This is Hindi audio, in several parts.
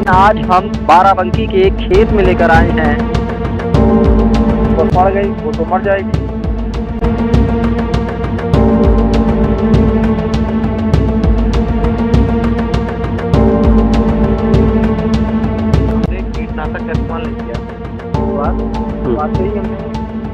लेकिन आज हम बाराबंकी के एक खेत में लेकर आए हैं। तो पड़ गई वो तो मर जाएगी। हमने कीटनाशक का इस्तेमाल नहीं किया। बात यही हमने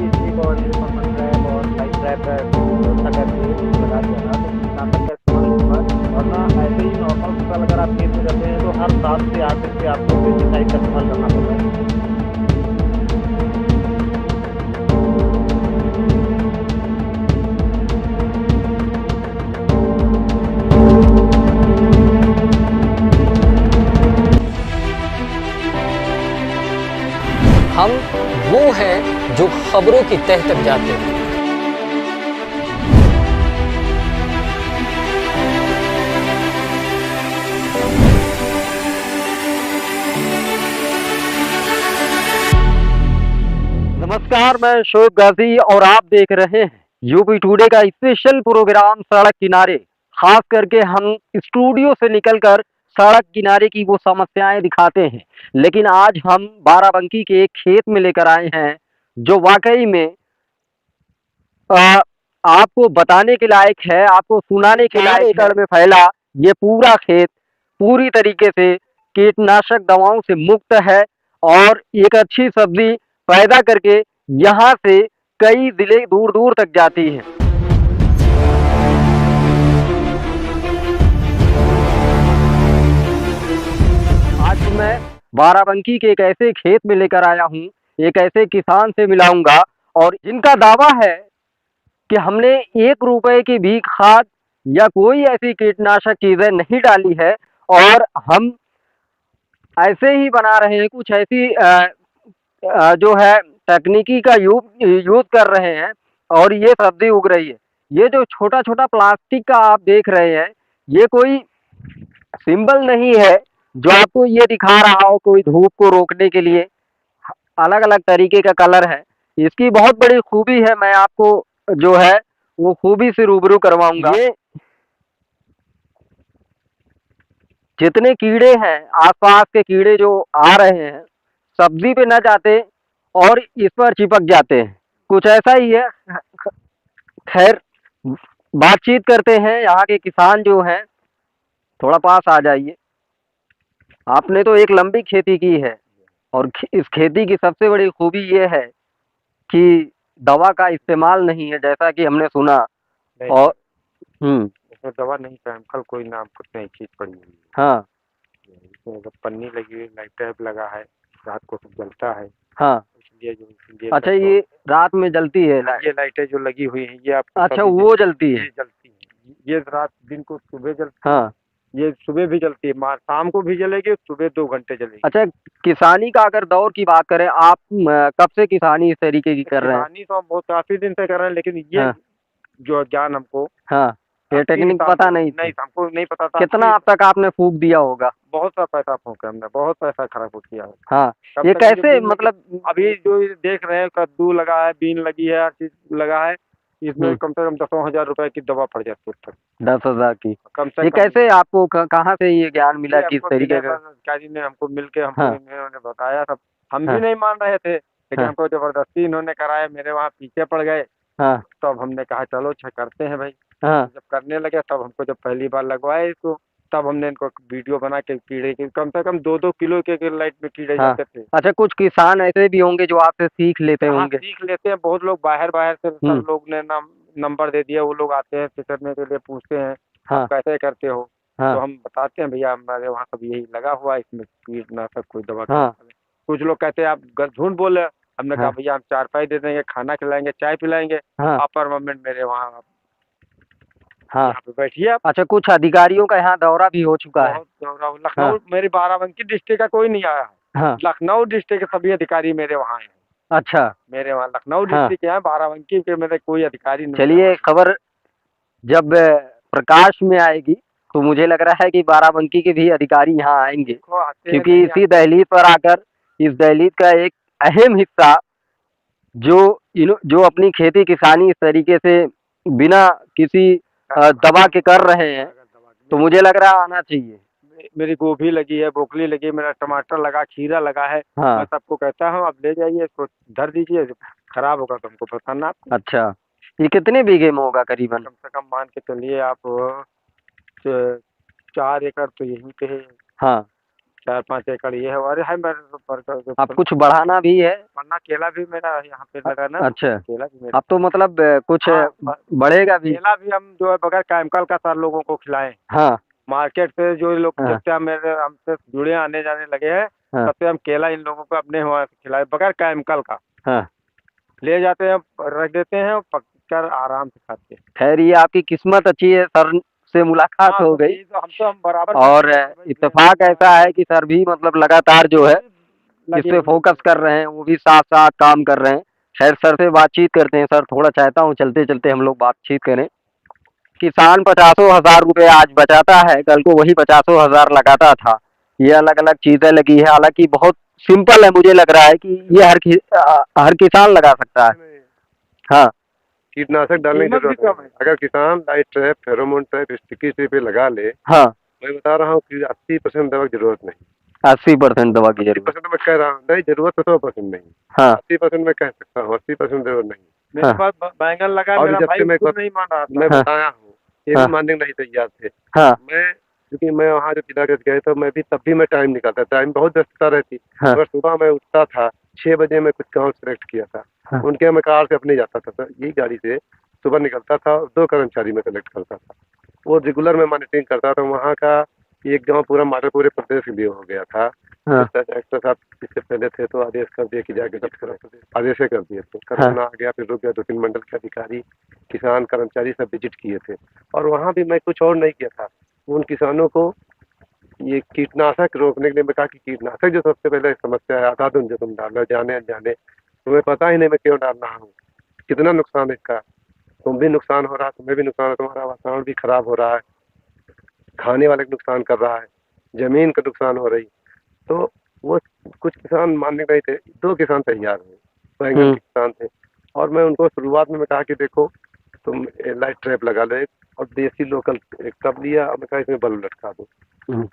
एक और ये ट्रैप और लाइट ट्रैप है व्यवस्था करके लगा दिया था। तो कीटनाशक का इस्तेमाल नहीं हुआ, वरना ऐसे ही नॉर्मल फसल अगर आप खेत में करते हैं तो हर 7 से 8 दिन पे आपको पेस्टिसाइड का इस्तेमाल करना पड़ता है। हम वो हैं जो खबरों की तह तक जाते हैं। नमस्कार, मैं शोएब गाजी और आप देख रहे हैं यूपी टुडे का स्पेशल प्रोग्राम सड़क किनारे। खास करके हम स्टूडियो से निकलकर सड़क किनारे की वो समस्याएं दिखाते हैं। लेकिन आज हम बाराबंकी के एक खेत में लेकर आए हैं जो वाकई में आपको बताने के लायक है, आपको सुनाने के लायक एकड़ में फैला ये पूरा खेत पूरी तरीके से कीटनाशक दवाओं से मुक्त है और एक अच्छी सब्जी पैदा करके यहाँ से कई जिले दूर दूर तक जाती है। आज मैं बाराबंकी के एक ऐसे खेत में लेकर आया हूँ, एक ऐसे किसान से मिलाऊंगा और जिनका दावा है कि हमने 1 रुपए की भी खाद या कोई ऐसी कीटनाशक चीजें नहीं डाली है और हम ऐसे ही बना रहे हैं, कुछ ऐसी जो है तकनीकी का यूज कर रहे हैं और ये सब्जी उग रही है। ये जो छोटा छोटा प्लास्टिक का आप देख रहे हैं, ये कोई सिंबल नहीं है जो आपको ये दिखा रहा हो कोई धूप को रोकने के लिए। अलग अलग तरीके का कलर है। इसकी बहुत बड़ी खूबी है, मैं आपको जो है वो खूबी से रूबरू करवाऊंगा। ये जितने कीड़े हैं, आसपास के कीड़े जो आ रहे हैं, सब्जी पे न जाते और इस पर चिपक जाते हैं, कुछ ऐसा ही है। खैर, बातचीत करते हैं यहाँ के किसान जो हैं। थोड़ा पास आ जाइए। आपने तो एक लंबी खेती की है और इस खेती की सबसे बड़ी खूबी ये है कि दवा का इस्तेमाल नहीं है, जैसा कि हमने सुना। और इसमें दवा नहीं, केमिकल कोई नाम कुछ नहीं चीज पड़ी हुई है। हाँ, इसमें पन्नी लगी हुई, लाइट टैप लगा है, रात को सब जलता है। हाँ, इसलिए अच्छा, ये रात में जलती है ये लाइटें जो लगी हुई हैं ये आपको अच्छा, वो जलती है। ये जलती है, ये रात दिन को सुबह जलती है। हाँ, ये सुबह भी जलती है, शाम को भी जलेगी, सुबह 2 घंटे जलेगी। अच्छा, किसानी का अगर दौर की बात करें, आप कब से किसानी इस तरीके की कर रहे हैं? किसानी तो हम बहुत काफी दिन से कर रहे हैं, लेकिन ये हाँ, जो ज्ञान हमको ये टेक्निक पता नहीं थी। हमको नहीं पता था। कितना अब तक आपने फूक दिया होगा? बहुत सा पैसा फूका हमने, बहुत पैसा खराब किया है। हाँ, ये कैसे, मतलब अभी जो देख रहे हैं, कद्दू लगा है, बीन लगी है, हर चीज लगा है, इसमें कम से कम 10,000 रुपए की दवा पड़ जाती है। 10,000 की कम से ये कम। कैसे आपको कहाँ से ये ज्ञान मिला किस तरीके का? अधिकारी ने हमको मिलके हमको हाँ। इन्होंने बताया सब। हम हाँ। भी नहीं मान रहे थे, लेकिन हाँ। हमको जबरदस्ती इन्होंने कराया, मेरे वहाँ पीछे पड़ गए। हाँ। तब हमने कहा चलो करते हैं भाई। हाँ। जब करने लगे, तब हमको जब पहली बार लगवाए इसको, तब हमने इनको वीडियो बना के कीड़े की कम से कम 2-2 किलो के लाइट में कीड़े जाते थे। अच्छा, कुछ किसान ऐसे भी होंगे जो आपसे सीख लेते होंगे। सीख लेते हैं, बहुत लोग बाहर से सब लोग ने नंबर दे दिया, वो लोग आते हैं करने के लिए, पूछते हैं आप कैसे करते हो। तो हम बताते हैं भैया हमारे वहाँ सब यही लगा हुआ है, इसमें कीटनाशक कोई दवा। कुछ लोग कहते हैं आप झूठ बोले। हमने कहा भैया हम 4 पैसे दे देंगे, खाना खिलाएंगे, चाय पिलाएंगे, आप परमानेंट मेरे वहाँ यहाँ पे बैठिए आप। अच्छा, कुछ अधिकारियों का यहाँ दौरा भी हो चुका है। लखनऊ, मेरी बाराबंकी डिस्ट्रिक्ट का कोई नहीं आया है। लखनऊ डिस्ट्रिक्ट के सभी अधिकारी मेरे वहाँ हैं। अच्छा, मेरे वहाँ लखनऊ डिस्ट्रिक्ट है, बाराबंकी के मेरे कोई अधिकारी नहीं। चलिए, खबर जब प्रकाश में आएगी तो मुझे लग रहा है कि बाराबंकी के भी अधिकारी यहाँ आएंगे, क्योंकि इसी दहलीज पर आकर इस दहलीज का एक अहम हिस्सा जो अपनी खेती किसानी इस तरीके से बिना किसी दवा के कर रहे हैं, तो मुझे लग रहा है आना चाहिए। मेरी गोभी लगी है, ब्रोकली लगी है, मेरा टमाटर लगा, खीरा लगा है। हाँ। मैं सबको कहता हूँ आप ले जाइए, इसको धर दीजिए, खराब होगा तो हमको बताना आपको। अच्छा, ये कितने बीघे में होगा करीबन? कम से कम मान के चलिए आप 4 एकड़ तो यहीं पे है। हाँ। 4-5 एकड़ ये है, और है मेरे अब कुछ बढ़ाना भी है? पन्ना केला भी मेरा यहाँ पे लगा ना। अच्छा, केला भी मेरा। अब तो मतलब कुछ हाँ, बढ़ेगा भी? केला भी हम जो है बगैर केमिकल का सर लोगों को खिलाएं। हाँ। मार्केट से जो लोग हाँ। जब से मेरे हमसे जुड़े आने जाने लगे हैं, हाँ। तब से हम केला इन लोगों को अपने वहाँ से खिलाए बगैर केमिकल का। हाँ। ले जाते हैं, रख देते हैं और पक कर आराम से खाते हैं। खैर ये आपकी किस्मत अच्छी है, सर से मुलाकात हाँ, हो तो गई। यही तो हम बराबर और करते हैं भाई, इत्तेफाक ऐसा है कि सर भी मतलब लगातार जो है इस लगे पे हुए फोकस कर रहे हैं, वो भी साथ साथ काम कर रहे हैं। खैर सर से बातचीत करते हैं। सर थोड़ा चाहता हूँ चलते चलते हम लोग बातचीत करें। किसान 50,000 रुपए आज बचाता है, कल को वही 50,000 लगाता था। ये अलग अलग चीजें लगी है, हालांकि बहुत सिंपल है, मुझे लग रहा है कि ये हर किसान लगा सकता है। हाँ। कीटनाशक डालने की कीमत भी जरूरत कम नहीं। है। अगर किसान light trap, pheromone trap, sticky spray लगा ले, हाँ। मैं बता रहा हूँ कि 80% दवा की जरूरत नहीं। 80% दवा की जरूरत? 80% मैं कह रहा हूँ नहीं, जरूरत तो 100% नहीं। हाँ। 80% मैं कह सकता हूँ, 80% जरूरत नहीं। मेरे हाँ। पास बैंगन लगा है, और मेरा जब भाई से मैं खुद नहीं मान रहा था। मैं हाँ। बताया हूँ, ये हाँ। भी मानने को नहीं तैयार थे। हाँ। मैं क्योंकि मैं वहाँ जब जिला गए तो मैं भी तब भी मैं टाइम निकालता, टाइम बहुत व्यस्तता रहती। हाँ। अगर सुबह मैं उठता था 6 बजे, मैं कुछ गाँव सेलेक्ट किया था। हाँ। उनके मैं कार से अपने जाता था, यही गाड़ी से सुबह निकलता था, 2 कर्मचारी में कलेक्ट करता था। वो रेगुलर में मॉनिटरिंग करता था। वहाँ का एक गांव पूरा मॉडल पूरे प्रदेश के लिए हो गया था। हाँ। एक्टर साहब इससे पहले थे तो आदेश कर दिए कि जाके सब आदेश कर दिए थे। कोरोना आ गया, फिर रुक गया। 2-3 मंडल के अधिकारी, किसान, कर्मचारी सब विजिट किए थे। और वहाँ भी मैं कुछ और नहीं किया था, उन किसानों को ये कीटनाशक रोकने के लिए मैं कहा कि कीटनाशक जो सबसे पहले समस्या है, आधा दिन जो तुम डालो, जाने अनजाने, तुम्हें पता ही नहीं मैं क्यों डाल रहा हूँ, कितना नुकसान है इसका। तुम भी नुकसान हो रहा है, तुम्हें भी नुकसान है, तुम्हारा वातावरण भी खराब हो रहा है, खाने वाले को नुकसान कर रहा है, जमीन का नुकसान हो रही। तो वो कुछ किसान मानने नहीं थे, 2 किसान तैयार हुए, बैंगन के किसान थे। और मैं उनको शुरुआत में मैं कहा कि देखो तुम लाइट ट्रैप लगा लो एक, और देसी लोकल एक टब लिया, और मैं कहा इसमें बल्ब लटका दो,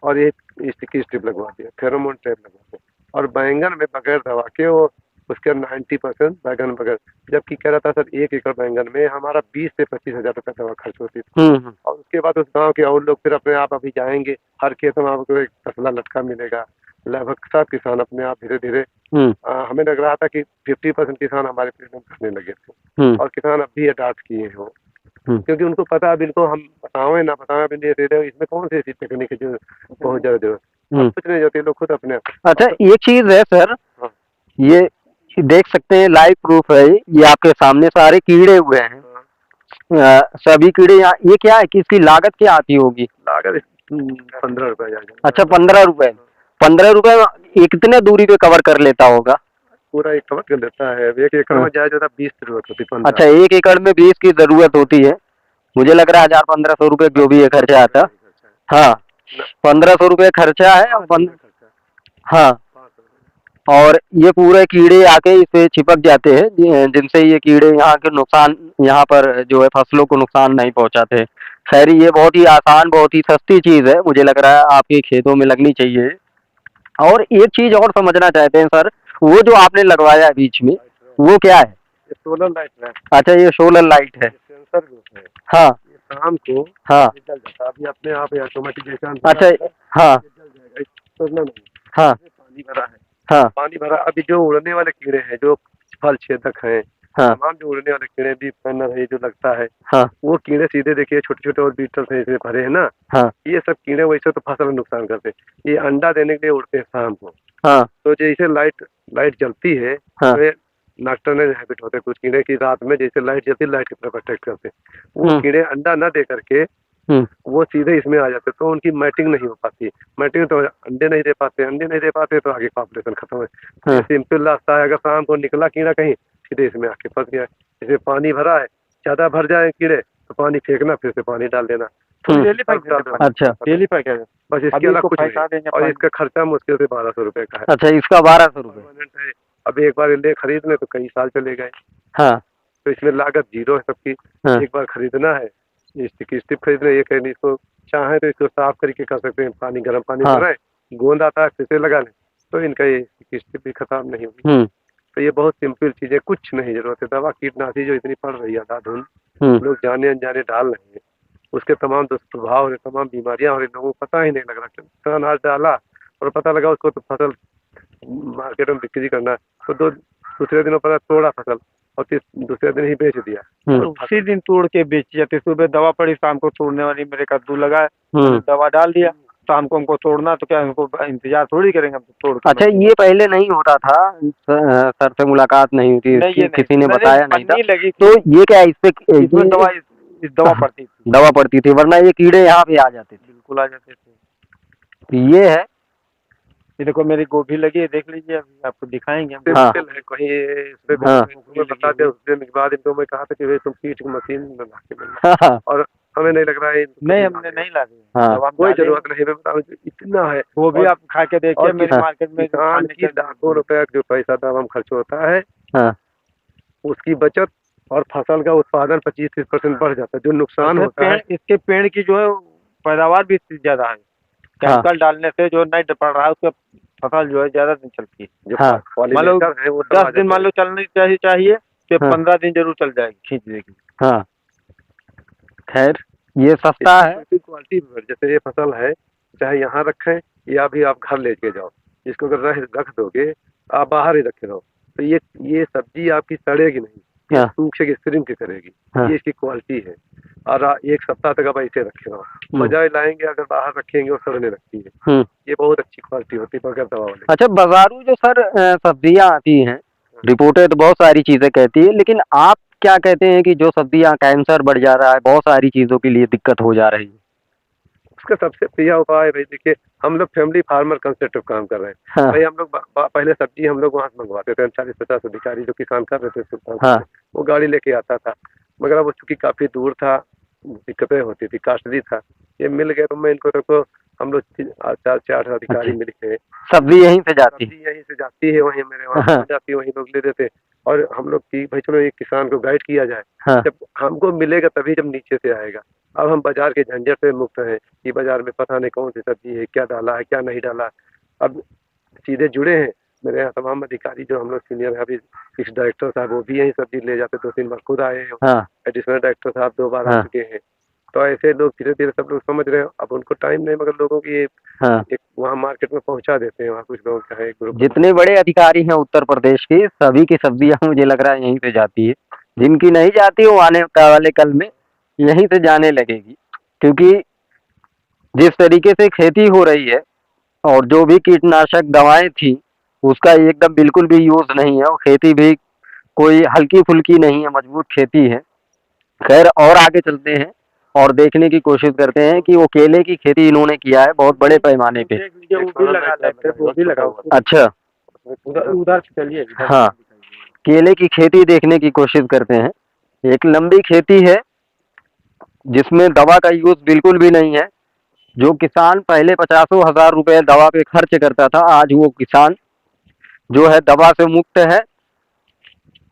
और एक स्टिकी स्ट्रिप लगवा दिया, फेरोमोन ट्रैप लगवा दिया। और बैंगन में बगैर दवा के वो उसके 90% बैंगन बगैर, जबकि कह रहा था सर 1 एकड़ बैंगन में हमारा 20 से 25,000 रुपये दवा खर्च होती थी। और उसके बाद उस गांव के और लोग फिर अपने आप अभी जाएंगे, हर खेत में आपको एक तसला लटका मिलेगा। लगभग सब किसान अपने आप धीरे धीरे, हमें लग रहा था कि 50% किसान हमारे पेड़ में करने लगे थे। और किसान अब भी अडाप्ट किए हैं वो, क्योंकि उनको पता अब इनको हम बतावें ना बतावें, अब इसमें कौन सी ऐसी टेक्निक है जो बहुत ज्यादा जरूरत, कुछ नहीं होती, लोग खुद अपने आप। अच्छा, एक चीज है सर, हाँ। ये देख सकते हैं, लाइव प्रूफ है, ये आपके सामने सारे कीड़े हुए हैं। सभी कीड़े यहाँ, ये क्या है कि इसकी लागत क्या आती होगी? लागत 15 रुपए जाएगा। अच्छा, 15 रुपए। 15 रुपए में कितने दूरी पे कवर कर लेता होगा? पूरा एक कवर कर लेता है। 1 एकड़ में जाए तो 20 की जरूरत होती है। अच्छा, 1 एकड़ में 20 की जरूरत होती है। मुझे लग रहा है 1,000-1,500 रुपए जो भी ये खर्चा आता। हाँ, 1,500 रुपए खर्चा है। हाँ, और ये पूरे कीड़े आके इस पे चिपक जाते हैं, जिनसे ये कीड़े यहाँ के नुकसान, यहाँ पर जो है फसलों को नुकसान नहीं पहुँचाते। खैर ये बहुत ही आसान, बहुत ही सस्ती चीज है, मुझे लग रहा है आपके खेतों में लगनी चाहिए। और एक चीज और समझना चाहते हैं सर, वो जो आपने लगवाया है बीच में, वो क्या है? सोलर लाइट है। अच्छा, ये सोलर लाइट है। सेंसर जो है, हाँ। ये शाम को हाँ। जल जाता है, अभी अपने आप ऑटोमेटिक जैसा। अच्छा। हाँ। जल जाएगा, सोचना नहीं। हाँ। पानी भरा है। हाँ। पानी भरा, अभी जो उड़ने वाले कीड़े हैं, जो फल छेदक हैं, हाँ। तमाम जो उड़ने वाले कीड़े भी पैनल है जो लगता है, हाँ। वो कीड़े सीधे देखिए छोटे छोटे और बीटल से इसमें भरे हैं ना। हाँ। ये सब कीड़े वैसे तो फसल में नुकसान करते हैं, ये अंडा देने के लिए उड़ते हैं शाम को। हाँ। तो जैसे लाइट जलती है, हाँ। तो नॉकटर्नल हैबिट होते हैं कुछ कीड़े की, रात में जैसे लाइट जलती है लाइट की तरफ अट्रैक्ट करते हैं। वो कीड़े अंडा न दे करके वो सीधे इसमें आ जाते, तो उनकी मैटिंग नहीं हो पाती। मैटिंग तो अंडे नहीं दे पाते तो आगे पॉपुलेशन खत्म है। ये सिंपल रास्ता है, अगर शाम को निकला कीड़ा कहीं, सीधे इसमें आके फंस गया। जैसे पानी भरा है, ज्यादा भर जाए कीड़े तो पानी फेंकना, फिर से पानी डाल देना। अच्छा, डेली पैक है बस, इसके अलावा कुछ नहीं। और इसका खर्चा मुश्किल से 1,200 रुपए का है। अच्छा, इसका 1,200 रुपए है। अब एक बार ले खरीद ले तो कई साल चले गए। हाँ। तो इसमें लागत जीरो है सबकी। एक बार खरीदना है, स्टिक खरीदना, ये कहनी इसको चाहे तो इसको साफ करके कर सकते हैं, पानी गर्म पानी हाँ। बनाए, गोंद आता है फिर से लगा लें, तो इनका ये किस्ती भी खत्म नहीं होगी। तो ये बहुत सिंपल चीज है, कुछ नहीं जरूरत है। दवा कीटनाशी जो इतनी पड़ रही है अंधाधुंध, लोग जाने अनजाने डाल रहे हैं, उसके तमाम दुष्प्रभाव हो रहे, तमाम बीमारियां हो रही, लोगों को पता ही नहीं लग रहा। तो अनाज डाला और पता लगा उसको तो फसल मार्केट में बिक्री करना है, तो दूसरे दिनों पता तोड़ा फसल और दूसरे दिन ही बेच दिया, तो उसी दिन तोड़ के बेची जाती। सुबह दवा पड़ी, शाम को तोड़ने वाली मेरे कद्दू लगा है, दवा डाल दिया, शाम को हमको तोड़ना, तो क्या हमको इंतजार थोड़ी करेंगे हम तोड़ के। अच्छा, ये पहले नहीं होता था, सर से मुलाकात नहीं हुई थी, किसी ने बताया नहीं था, लगी तो ये क्या इसमें दवा पड़ती थी, दवा पड़ती थी, वरना ये कीड़े यहाँ पे आ जाते थे। बिल्कुल आ जाते थे। तो ये है, ये देखो मेरी गोभी लगी है, देख लीजिए, अभी आपको दिखाएंगे हम। हाँ। है कहीं बता दे। उस दिन के बाद इनको मैं कहा था कि भाई तुम कीट की मशीन ला के देना, और हमें नहीं लग रहा है नहीं, हमने नहीं ला दिया। हाँ। कोई जरूरत नहीं, मैं बताऊँ इतना है। वो भी आप खा के देखिए, मेरे मार्केट में किसान की लाखों रुपए जो पैसा दवा में खर्च होता है, हाँ। उसकी बचत और फसल का उत्पादन 25-30% बढ़ जाता है। जो नुकसान होता है, इसके पेड़ की जो है पैदावार भी ज्यादा है, केमिकल डालने से जो नहीं पड़ रहा है, उसका फसल जो है ज्यादा दिन चलती है। जो मान लो 10 दिन मान लो चलनी चाहिए, तो 15 दिन जरूर चल जाएगी, खींच देगी। हाँ, खैर ये सस्ता है। क्वालिटी जैसे ये फसल है, चाहे यहाँ रखें या भी आप घर लेके जाओ, इसको अगर रख दोगे, आप बाहर ही रखे रहो, तो ये सब्जी आपकी सड़ेगी नहीं, सूखेगी, श्रिंक करेगी। ये इसकी क्वालिटी है। और 1 सप्ताह तक आप ऐसे रखे रहो, बजाय लाएंगे अगर बाहर रखेंगे और सड़ने लगती है। ये बहुत अच्छी क्वालिटी होती है बगैर दवा वाले। अच्छा, बाजारू जो सर सब्जियां आती हैं, रिपोर्टें तो बहुत सारी चीजें कहती है, लेकिन आप क्या कहते हैं कि जो सब्जियां, कैंसर बढ़ जा रहा है, बहुत सारी चीजों के लिए दिक्कत हो जा रही है, उसका सबसे प्रिय उपाय भाई देखिए, हम लोग फैमिली फार्मर कंसेप्ट पे काम कर रहे हैं। हाँ। भाई हम लोग पहले सब्जी हम लोग वहाँ से मंगवाते थे, 40-50 अधिकारी जो किसान कर रहे थे, हाँ। वो गाड़ी लेके आता था, मगर अब चूंकि काफी दूर था, दिक्कतें होती थी, कॉस्टली था। ये मिल गया तो मैं इनको देखो, हम लोग 4 अधिकारी मिल के सब्जी यहीं से जाती है, वहीं मेरे वहाँ जाती है, वहीं लोग ले देते। और हम लोग की भाई चलो एक किसान को गाइड किया जाए, जब हमको मिलेगा तभी जब नीचे से आएगा। अब हम बाजार के झंझट से मुक्त हैं कि बाजार में पता नहीं कौन सी सब्जी है, क्या डाला है, क्या नहीं डाला। अब सीधे जुड़े हैं मेरे यहाँ तमाम अधिकारी जो हम लोग सीनियर हैं। अभी इस डायरेक्टर साहब वो भी यही सब्जी ले जाते, 2-3 बार खुद आए हैं। एडिशनल डायरेक्टर साहब 2 बार आ चुके हैं। तो ऐसे लोग धीरे धीरे सब लोग समझ रहे हैं। अब उनको टाइम नहीं, मगर लोगों की एक वहाँ मार्केट में पहुँचा देते हैं। वहाँ कुछ लोगों का है ग्रुप, जितने बड़े अधिकारी हैं उत्तर प्रदेश के, सभी की सब्जियां मुझे लग रहा है यहीं से जाती है। जिनकी नहीं जाती वो आने वाले कल में यहीं से जाने लगेगी, क्योंकि जिस तरीके से खेती हो रही है और जो भी कीटनाशक दवाएं थी उसका एकदम बिल्कुल भी यूज नहीं है, और खेती भी कोई हल्की फुल्की नहीं है, मजबूत खेती है। खैर, और आगे चलते हैं और देखने की कोशिश करते हैं कि वो केले की खेती इन्होंने किया है बहुत बड़े पैमाने पे। वो भी लगा हुआ। अच्छा, उधर चलिए। हाँ, केले की खेती देखने की कोशिश करते हैं। एक लंबी खेती है जिसमें दवा का यूज बिल्कुल भी नहीं है। जो किसान पहले 50,000 रुपए दवा पे खर्च करता था, आज वो किसान जो है दवा से मुक्त है।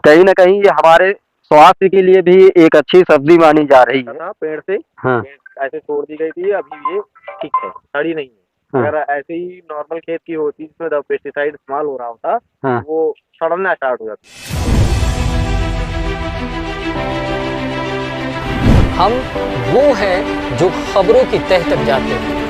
कहीं ना कहीं ये हमारे स्वास्थ्य के लिए भी एक अच्छी सब्जी मानी जा रही है। पेड़ से ऐसे छोड़ दी गई थी, अभी ये ठीक है, सड़ी नहीं है। अगर ऐसे ही नॉर्मल खेत की होती जिसमें पेस्टिसाइड इस्तेमाल हो रहा होता, वो सड़ना स्टार्ट हो जाता। हम वो हैं जो खबरों की तह तक जाते हैं।